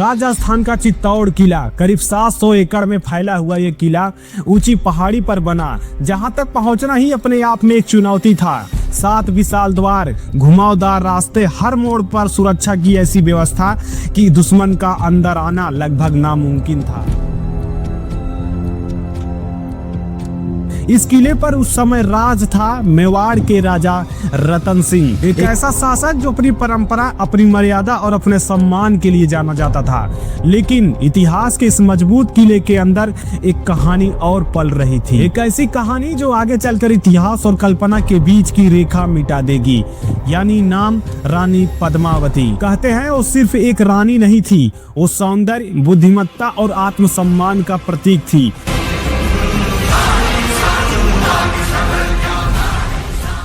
राजस्थान का चित्तौड़ किला करीब 700 एकड़ में फैला हुआ ये किला ऊंची पहाड़ी पर बना, जहां तक पहुंचना ही अपने आप में एक चुनौती था। 7 विशाल द्वार, घुमावदार रास्ते, हर मोड़ पर सुरक्षा की ऐसी व्यवस्था कि दुश्मन का अंदर आना लगभग नामुमकिन था। इस किले पर उस समय राज था मेवाड़ के राजा रतन सिंह, एक ऐसा शासक जो अपनी परंपरा, अपनी मर्यादा और अपने सम्मान के लिए जाना जाता था। लेकिन इतिहास के इस मजबूत किले के अंदर एक कहानी और पल रही थी, एक ऐसी कहानी जो आगे चलकर इतिहास और कल्पना के बीच की रेखा मिटा देगी। यानी नाम रानी पद्मावती। कहते हैं वो सिर्फ एक रानी नहीं थी, वो सौंदर्य, बुद्धिमत्ता और आत्मसम्मान का प्रतीक थी।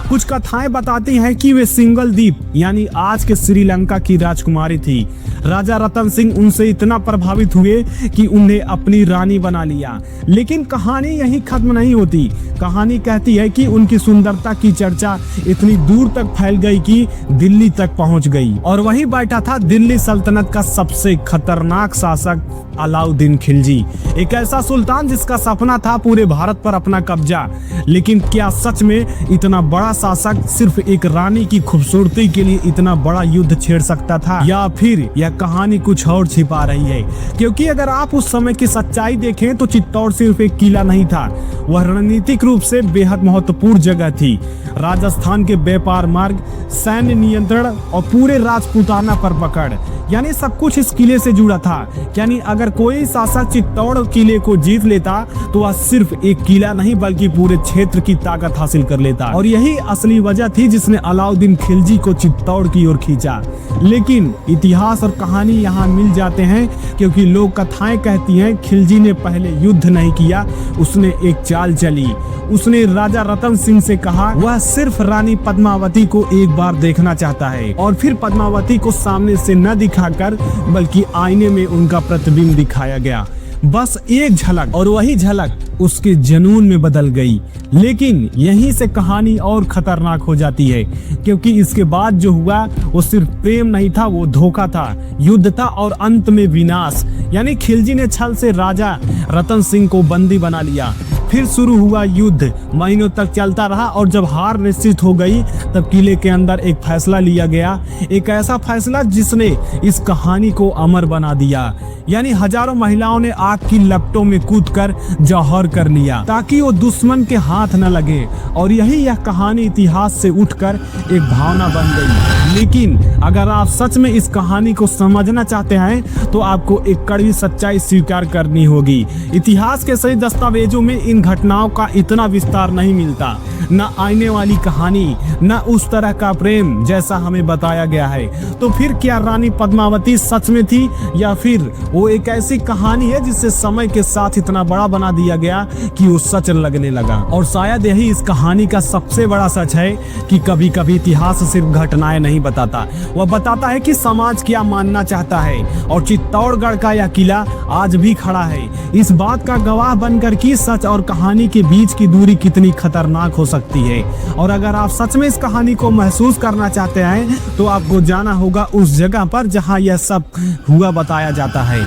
कुछ कथाएं बताती हैं कि वे सिंगल द्वीप यानी आज के श्रीलंका की राजकुमारी थी। राजा रतन सिंह उनसे इतना प्रभावित हुए कि उन्हें अपनी रानी बना लिया। लेकिन कहानी यहीं खत्म नहीं होती। कहानी कहती है कि उनकी सुंदरता की चर्चा इतनी दूर तक फैल गई कि दिल्ली तक पहुंच गई, और वहीं बैठा था दिल्ली सल्तनत का सबसे खतरनाक शासक अलाउद्दीन खिलजी, एक ऐसा सुल्तान जिसका सपना था पूरे भारत पर अपना कब्जा। लेकिन क्या सच में इतना बड़ा शासक सिर्फ एक रानी की खूबसूरती के लिए इतना बड़ा युद्ध छेड़ सकता था, या फिर यह कहानी कुछ और छिपा रही है? क्योंकि अगर आप उस समय की सच्चाई देखें तो चित्तौड़ सिर्फ एक किला नहीं था, वह रणनीतिक रूप से बेहद महत्वपूर्ण जगह थी। राजस्थान के व्यापार मार्ग, सैन्य नियंत्रण और पूरे राजपूताना पर पकड़, यानी सब कुछ इस किले से जुड़ा था। यानी अगर कोई शासक चित्तौड़ किले को जीत लेता तो वह सिर्फ एक किला नहीं बल्कि पूरे क्षेत्र की ताकत हासिल कर लेता, और यही असली वजह थी जिसने अलाउद्दीन खिलजी को चित्तौड़ की ओर खींचा। लेकिन इतिहास और कहानी यहाँ मिल जाते हैं, क्योंकि लोक कथाएं कहती हैं खिलजी ने पहले युद्ध नहीं किया, उसने एक चाल चली। उसने राजा रतन सिंह से कहा वह सिर्फ रानी पद्मावती को एक बार देखना चाहता है, और फिर पद्मावती को सामने से न दिखाकर बल्कि आईने में उनका प्रतिबिंब दिखाया गया। बस एक झलक, और वही झलक उसके जनून में बदल गई। लेकिन यहीं से कहानी और खतरनाक हो जाती है, क्योंकि इसके बाद जो हुआ वो सिर्फ प्रेम नहीं था, वो धोखा था, युद्ध था और अंत में विनाश। यानी खिलजी ने छल से राजा रतन सिंह को बंदी बना लिया। फिर शुरू हुआ युद्ध, महीनों तक चलता रहा, और जब हार निश्चित हो गई तब किले के अंदर एक फैसला लिया गया, एक ऐसा फैसला जिसने इस कहानी को अमर बना दिया। यानी हजारों महिलाओं ने आग की लपटों में कूदकर जौहर कर लिया ताकि वो दुश्मन के हाथ न लगे, और यह कहानी इतिहास से उठकर एक भावना बन गई। लेकिन अगर आप सच में इस कहानी को समझना चाहते हैं तो आपको एक कड़वी सच्चाई स्वीकार करनी होगी। इतिहास के सही दस्तावेजों में इन घटनाओं का इतना विस्तार नहीं मिलता, न आईने वाली कहानी, न उस तरह का प्रेम जैसा हमें बताया गया है। तो फिर क्या रानी पद्मावती सच में थी, या फिर वो एक ऐसी कहानी है जिसे समय के साथ इतना बड़ा बना दिया गया कि वो सच लगने लगा? और शायद यही इस कहानी का सबसे बड़ा सच है कि कभी कभी इतिहास सिर्फ घटनाएं नहीं बताता, वह बताता है कि समाज क्या मानना चाहता है। और चित्तौड़गढ़ का यह किला आज भी खड़ा है, इस बात का गवाह बनकर कि सच और कहानी के बीच की दूरी कितनी खतरनाक हो सकती है। और अगर आप सच में इस कहानी को महसूस करना चाहते हैं तो आपको जाना होगा उस जगह पर जहां यह सब हुआ बताया जाता है,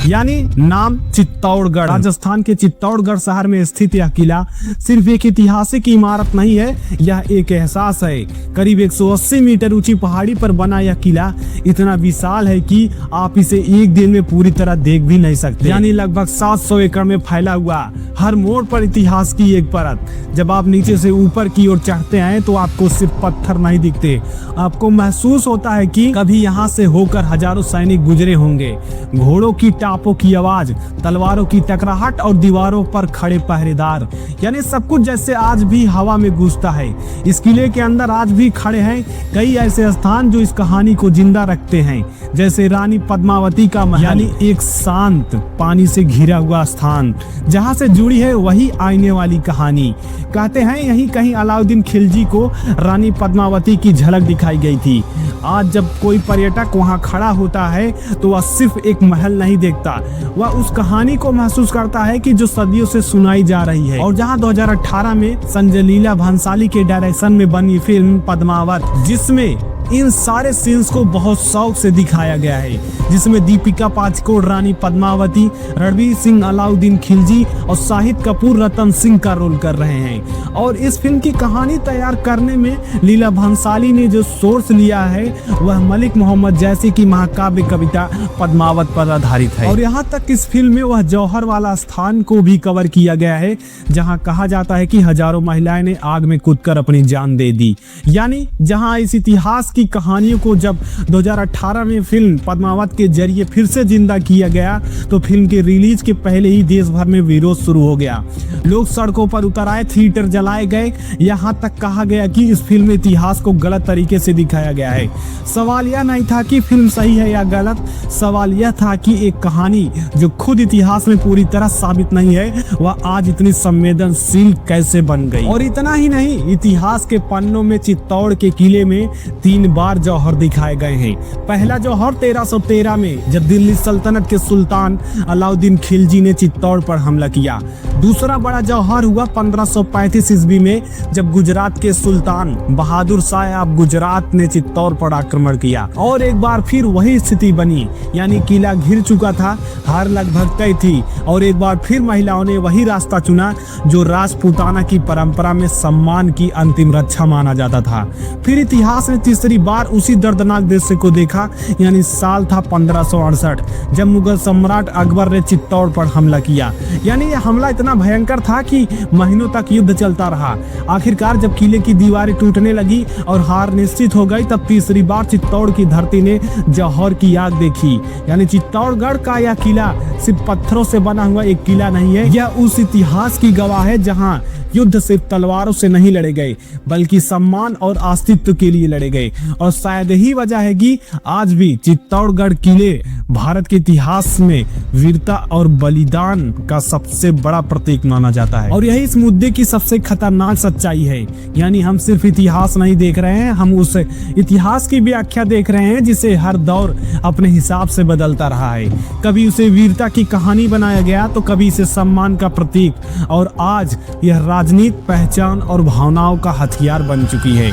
यानी नाम चित्तौड़गढ़। राजस्थान के चित्तौड़गढ़ शहर में स्थित यह किला सिर्फ एक ऐतिहासिक इमारत नहीं है, यह एक एहसास है। करीब 180 मीटर ऊंची पहाड़ी पर बना यह किला इतना विशाल है कि आप इसे एक दिन में पूरी तरह देख भी नहीं सकते। यानी लगभग 700 एकड़ में फैला हुआ, हर मोड़ पर इतिहास की एक परत। जब आप नीचे से ऊपर की ओर चढ़ते हैं तो आपको सिर्फ पत्थर नहीं दिखते, आपको महसूस होता है कि कभी यहाँ से होकर हजारों सैनिक गुजरे होंगे। घोड़ों की टापों की आवाज, तलवारों की टकराहट और दीवारों पर खड़े पहरेदार, यानी सब कुछ जैसे आज भी हवा में गूंजता है। इस किले के अंदर आज भी खड़े हैं कई ऐसे स्थान जो इस कहानी को जिंदा रखते हैं, जैसे रानी पद्मावती का महल, यानी एक शांत पानी से घिरा हुआ स्थान जहां से जुड़ी है वही आईने वाली कहानी। कहते हैं यहीं कहीं अलाउद्दीन खिलजी को रानी पद्मावती की झलक दिखाई गई थी। आज जब कोई पर्यटक वहां खड़ा होता है तो वह सिर्फ एक महल नहीं देखता, वास्तविकता, वह उस कहानी को महसूस करता है कि जो सदियों से सुनाई जा रही है। और जहां 2018 में संजय लीला भंसाली के डायरेक्शन में बनी फिल्म पद्मावत, जिसमें इन सारे सीन्स को बहुत शौक से दिखाया गया है, जिसमें दीपिका पादुकोण रानी पद्मावती, रणवीर सिंह अलाउद्दीन खिलजी और शाहिद कपूर रतन सिंह का रोल कर रहे हैं। और इस फिल्म की कहानी तैयार करने में लीला भंसाली ने जो सोर्स लिया है वह मलिक मोहम्मद जैसी की महाकाव्य कविता पद्मावत पर आधारित है। और यहाँ तक इस फिल्म में वह जौहर वाला स्थान को भी कवर किया गया है, जहाँ कहा जाता है कि हजारों महिलाएं ने आग में कूदकर अपनी जान दे दी। यानी जहाँ इस इतिहास की कहानियों को जब 2018 में फिल्म पद्मावत के जरिए फिर से जिंदा किया गया, तो फिल्म के रिलीज के पहले ही देश भर में विरोध शुरू हो गया। लोग सड़कों पर उतर आए, थिएटर जलाए गए, यहाँ तक कहा गया कि इस फिल्म में इतिहास को गलत तरीके से दिखाया गया है। सवाल यह नहीं था कि फिल्म सही है या गलत, सवाल यह था कि एक कहानी जो खुद इतिहास में पूरी तरह साबित नहीं है, वह आज इतनी संवेदनशील कैसे बन गई। और इतना ही नहीं, इतिहास के पन्नों में चित्तौड़ के किले में 3 बार जौहर दिखाए गए हैं। पहला जौहर 1313 में, जब दिल्ली सल्तनत के सुल्तान अलाउद्दीन खिलजी ने चित्तौड़ पर हमला किया। दूसरा बड़ा जौहर हुआ 1535 ईस्वी में, जब गुजरात के सुल्तान बहादुर शाह ऑफ गुजरात ने चित्तौड़ पर आक्रमण किया। और एक बार फिर वही स्थिति बनी, यानी किला घिर चुका था, हार लगभग तय थी, और एक बार फिर महिलाओं ने वही रास्ता चुना जो राजपूताना की परंपरा में सम्मान की अंतिम रक्षा माना जाता था। फिर इतिहास ने तीसरी बार उसी दर्दनाक दृश्य को देखा, यानी साल था 1568, जब मुगल सम्राट अकबर ने चित्तौड़ पर हमला किया। यानी यह हमला इतना भयंकर था कि महीनों तक युद्ध चलता रहा। आखिरकार जब किले की दीवारें टूटने लगी और हार निश्चित हो गई, तब तीसरी बार चित्तौड़ की धरती ने जौहर की आग देखी। यानी चित्तौड़गढ़ का यह किला सिर्फ पत्थरों से बना हुआ एक किला नहीं है, यह उस इतिहास की गवाह है जहां युद्ध सिर्फ तलवारों से नहीं लड़े गए, बल्कि सम्मान और अस्तित्व के लिए लड़े गए। और शायद यही वजह है कि आज भी चित्तौड़गढ़ किले भारत के इतिहास में वीरता और बलिदान का सबसे बड़ा प्रतीक माना जाता है। और यही इस मुद्दे की सबसे खतरनाक सच्चाई है। यानी हम सिर्फ इतिहास नहीं देख रहे हैं, हम उस इतिहास की व्याख्या देख रहे हैं जिसे हर दौर अपने हिसाब से बदलता रहा है। कभी उसे वीरता की कहानी बनाया गया, तो कभी इसे सम्मान का प्रतीक, और आज यह राजनीति, पहचान और भावनाओं का हथियार बन चुकी है।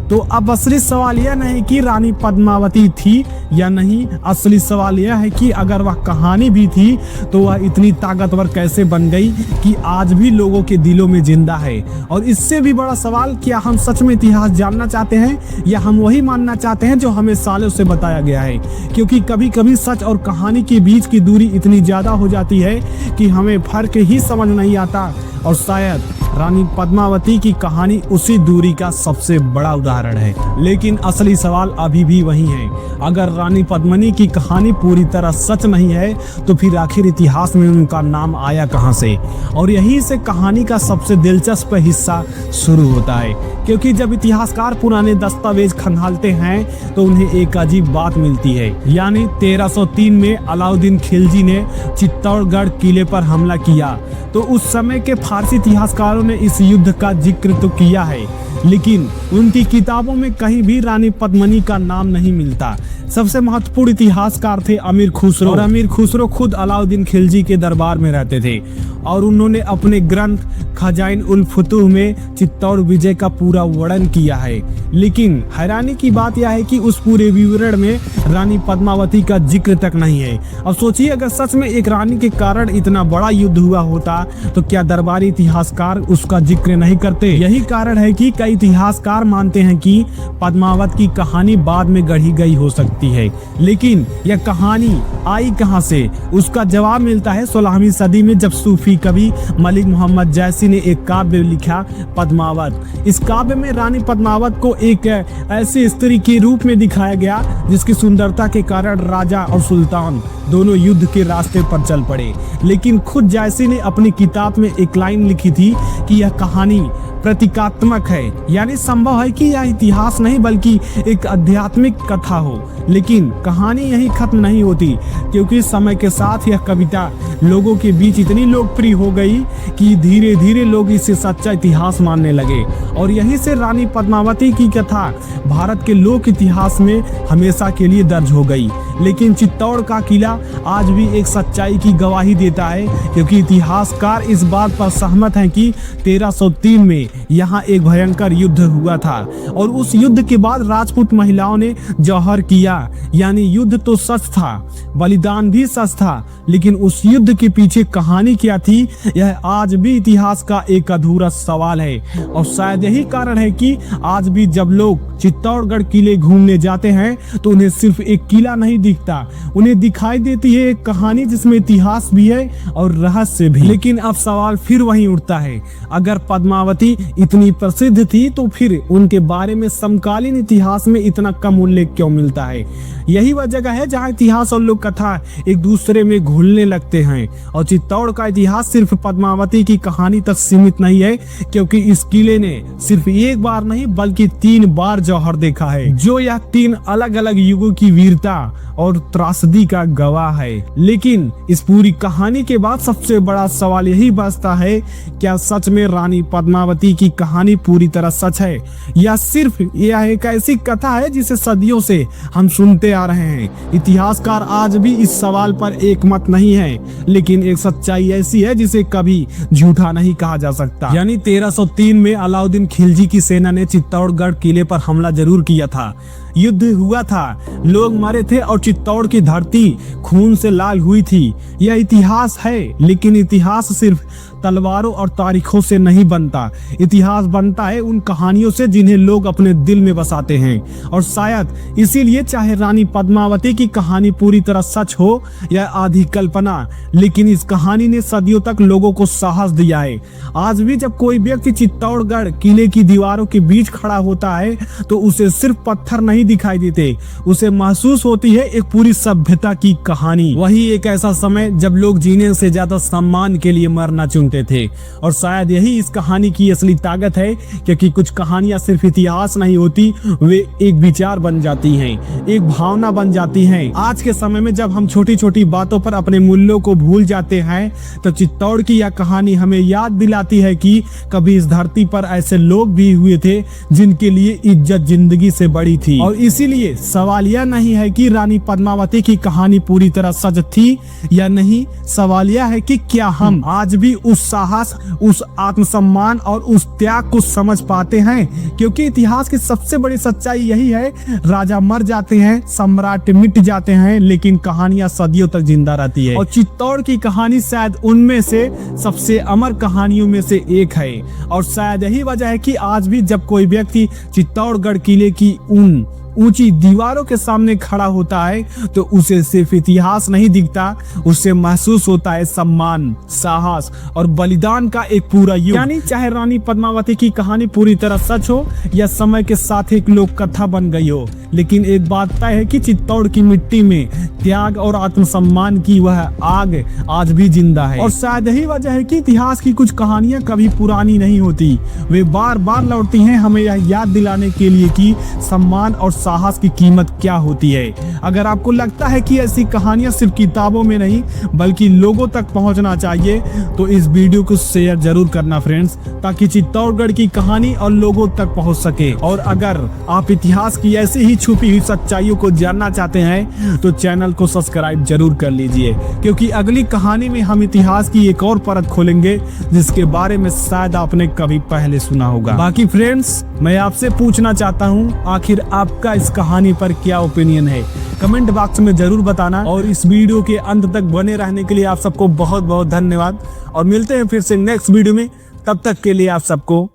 तो अब असली सवाल यह नहीं कि रानी पद्मावती थी या नहीं, असली सवाल यह है कि अगर वह कहानी भी थी तो वह इतनी ताकतवर कैसे बन गई कि आज भी लोगों के दिलों में जिंदा है। और इससे भी बड़ा सवाल, क्या हम सच में इतिहास जानना चाहते हैं या हम वही मानना चाहते हैं जो हमें सालों से बताया गया है। क्योंकि कभी कभी सच और कहानी के बीच की दूरी इतनी ज्यादा हो जाती है कि हमें फर्क ही समझ नहीं आता। और शायद रानी पद्मावती की कहानी उसी दूरी का सबसे बड़ा उदाहरण है। लेकिन असली सवाल अभी भी वही है, अगर रानी पद्मिनी की कहानी पूरी तरह सच नहीं है, तो फिर आखिर इतिहास में उनका नाम आया कहां से। और यहीं से कहानी का सबसे दिलचस्प हिस्सा शुरू होता है, क्योंकि जब इतिहासकार पुराने दस्तावेज खंगालते हैं तो उन्हें एक अजीब बात मिलती है। यानी 1303 में अलाउद्दीन खिलजी ने चित्तौड़गढ़ किले पर हमला किया, तो उस समय के फारसी इतिहासकारों ने इस युद्ध का जिक्र तो किया है, लेकिन उनकी किताबों में कहीं भी रानी पद्मिनी का नाम नहीं मिलता। सबसे महत्वपूर्ण इतिहासकार थे अमीर खुसरो, और अमीर खुसरो खुद अलाउद्दीन खिलजी के दरबार में रहते थे, और उन्होंने अपने ग्रंथ खजाइन उल फुतूह में चित्तौड़ विजय का पूरा वर्णन किया है। लेकिन हैरानी की बात यह है कि उस पूरे विवरण में रानी पद्मावती का जिक्र तक नहीं है। अब सोचिए, अगर सच में एक रानी के कारण इतना बड़ा युद्ध हुआ होता, तो क्या दरबारी इतिहासकार उसका जिक्र नहीं करते? यही कारण है कि कई इतिहासकार मानते हैं कि पद्मावत की कहानी बाद में गढ़ी गई हो सकती है। लेकिन यह कहानी आई कहां से, उसका जवाब मिलता है 16वीं सदी में, जब सूफी कवि मलिक मोहम्मद जैसी ने एक काव्य लिखा, पद्मावत। इस काव्य में रानी पद्मावत को एक ऐसी स्त्री के रूप में दिखाया गया जिसकी सुंदरता के कारण राजा और सुल्तान दोनों युद्ध के रास्ते पर चल पड़े। लेकिन खुद जैसी ने अपनी किताब में एक लाइन लिखी थी कि यह कहानी प्रतीकात्मक है। यानी संभव है कि यह इतिहास नहीं बल्कि एक आध्यात्मिक कथा हो। लेकिन कहानी यही खत्म नहीं होती, क्योंकि समय के साथ यह कविता लोगों के बीच इतनी लोकप्रिय हो गई कि धीरे धीरे लोग इसे सच्चा इतिहास मानने लगे। और यहीं से रानी पद्मावती की कथा भारत के लोक इतिहास में हमेशा के लिए दर्ज हो गई। लेकिन चित्तौड़ का किला आज भी एक सच्चाई की गवाही देता है, क्योंकि इतिहासकार इस बात पर सहमत हैं कि 1303 में यहाँ एक भयंकर युद्ध हुआ था और उस युद्ध के बाद राजपूत महिलाओं ने जौहर किया। यानी युद्ध तो सच था, बलिदान भी सच था, लेकिन उस युद्ध के पीछे कहानी क्या थी, यह आज भी इतिहास का एक अधूरा सवाल है। और शायद यही कारण है कि आज भी जब लोग चित्तौड़गढ़ किले घूमने जाते हैं तो उन्हें सिर्फ एक किला नहीं दिखता, उन्हें दिखाई देती है एक कहानी जिसमें इतिहास भी है और रहस्य भी। लेकिन अब सवाल फिर वही उठता है, अगर पद्मावती इतनी प्रसिद्ध थी तो फिर उनके बारे में समकालीन इतिहास में इतना कम उल्लेख क्यों मिलता है? यही वह जगह है जहाँ इतिहास और लोक कथा एक दूसरे में घुलने लगते हैं। और चित्तौड़ का इतिहास सिर्फ पद्मावती की कहानी तक सीमित नहीं है, क्योंकि इस किले ने सिर्फ एक बार नहीं बल्कि 3 बार जौहर देखा है, जो यह 3 अलग अलग युगों की वीरता और त्रासदी का गवाह है। लेकिन इस पूरी कहानी के बाद सबसे बड़ा सवाल यही बचता है, क्या सच में रानी पद्मावती की कहानी पूरी तरह सच है, या सिर्फ यह एक ऐसी कथा है जिसे सदियों से हम सुनते आ रहे हैं? इतिहासकार आज भी इस सवाल पर एक मत नहीं है, लेकिन एक सच्चाई ऐसी है जिसे कभी झूठा नहीं कहा जा सकता। यानी 1303 में अलाउद्दीन खिलजी की सेना ने चित्तौड़गढ़ किले पर हमला जरूर किया था, युद्ध हुआ था, लोग मरे थे और चित्तौड़ की धरती खून से लाल हुई थी। यह इतिहास है, लेकिन इतिहास सिर्फ तलवारों और तारीखों से नहीं बनता। इतिहास बनता है उन कहानियों से जिन्हें लोग अपने दिल में बसाते हैं। और शायद इसीलिए चाहे रानी पद्मावती की कहानी पूरी तरह सच हो या आधी कल्पना, लेकिन इस कहानी ने सदियों तक लोगों को साहस दिया है। आज भी जब कोई व्यक्ति चित्तौड़गढ़ किले की दीवारों के बीच खड़ा होता है तो उसे सिर्फ पत्थर नहीं दिखाई देते, उसे महसूस होती है एक पूरी सभ्यता की कहानी। वही एक ऐसा समय जब लोग जीने से ज्यादा सम्मान के लिए मरना चुनते थे। और शायद यही इस कहानी की असली ताकत है, क्योंकि कुछ कहानियां सिर्फ इतिहास नहीं होती, वे एक विचार बन जाती हैं, एक भावना बन जाती हैं। आज के समय में जब हम छोटी छोटी बातों पर अपने मूल्यों को भूल जाते हैं, तो चित्तौड़ की यह कहानी हमें याद दिलाती है कि कभी इस धरती पर ऐसे लोग भी हुए थे जिनके लिए इज्जत जिंदगी से बड़ी थी। और इसीलिए सवाल यह नहीं है कि रानी पद्मावती की कहानी पूरी तरह सच थी या नहीं, सवाल यह है कि क्या हम आज भी उस साहस, उस आत्मसम्मान और उस त्याग को समझ पाते हैं? क्योंकि इतिहास की सबसे बड़ी सच्चाई यही है, राजा मर जाते हैं, सम्राट मिट जाते हैं, लेकिन कहानियां सदियों तक जिंदा रहती है। और चित्तौड़ की कहानी शायद उनमें से सबसे अमर कहानियों में से एक है। और शायद यही वजह है कि आज भी जब कोई व्यक्ति चित्तौड़गढ़ किले की उन ऊंची दीवारों के सामने खड़ा होता है तो उसे सिर्फ इतिहास नहीं दिखता, उससे महसूस होता है सम्मान, साहस और बलिदान का एक पूरा युग। यानी चाहे रानी पद्मावती की कहानी पूरी तरह सच हो या समय के साथ एक लोक कथा बन गई हो, लेकिन एक बात तय है कि चित्तौड़ की मिट्टी में त्याग और आत्मसम्मान की वह आग आज भी जिंदा है। और शायद यही वजह है कि इतिहास की कुछ कहानियां कभी पुरानी नहीं होती, वे बार बार लौटती हैं, हमें यह याद दिलाने के लिए कि सम्मान और साहस की कीमत क्या होती है। अगर आपको लगता है कि ऐसी कहानियां सिर्फ किताबों में नहीं बल्कि लोगों तक पहुंचना चाहिए, तो इस वीडियो को शेयर जरूर करना फ्रेंड्स, ताकि चित्तौड़गढ़ की कहानी और लोगों तक पहुंच सके। और अगर आप इतिहास की ऐसी ही छुपी हुई सच्चाइयों को जानना चाहते हैं तो चैनल को सब्सक्राइब जरूर कर लीजिए, क्योंकि अगली कहानी में हम इतिहास की एक और परत खोलेंगे जिसके बारे में शायद आपने कभी पहले सुना होगा। बाकी फ्रेंड्स, मैं आपसे पूछना चाहता हूँ, आखिर आपका इस कहानी पर क्या ओपिनियन है? कमेंट बॉक्स में जरूर बताना। और इस वीडियो के अंत तक बने रहने के लिए आप सबको बहुत बहुत धन्यवाद, और मिलते हैं फिर से नेक्स्ट वीडियो में। तब तक के लिए आप सबको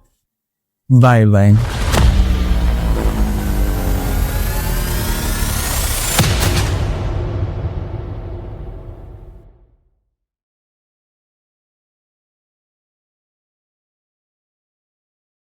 बाय बाय।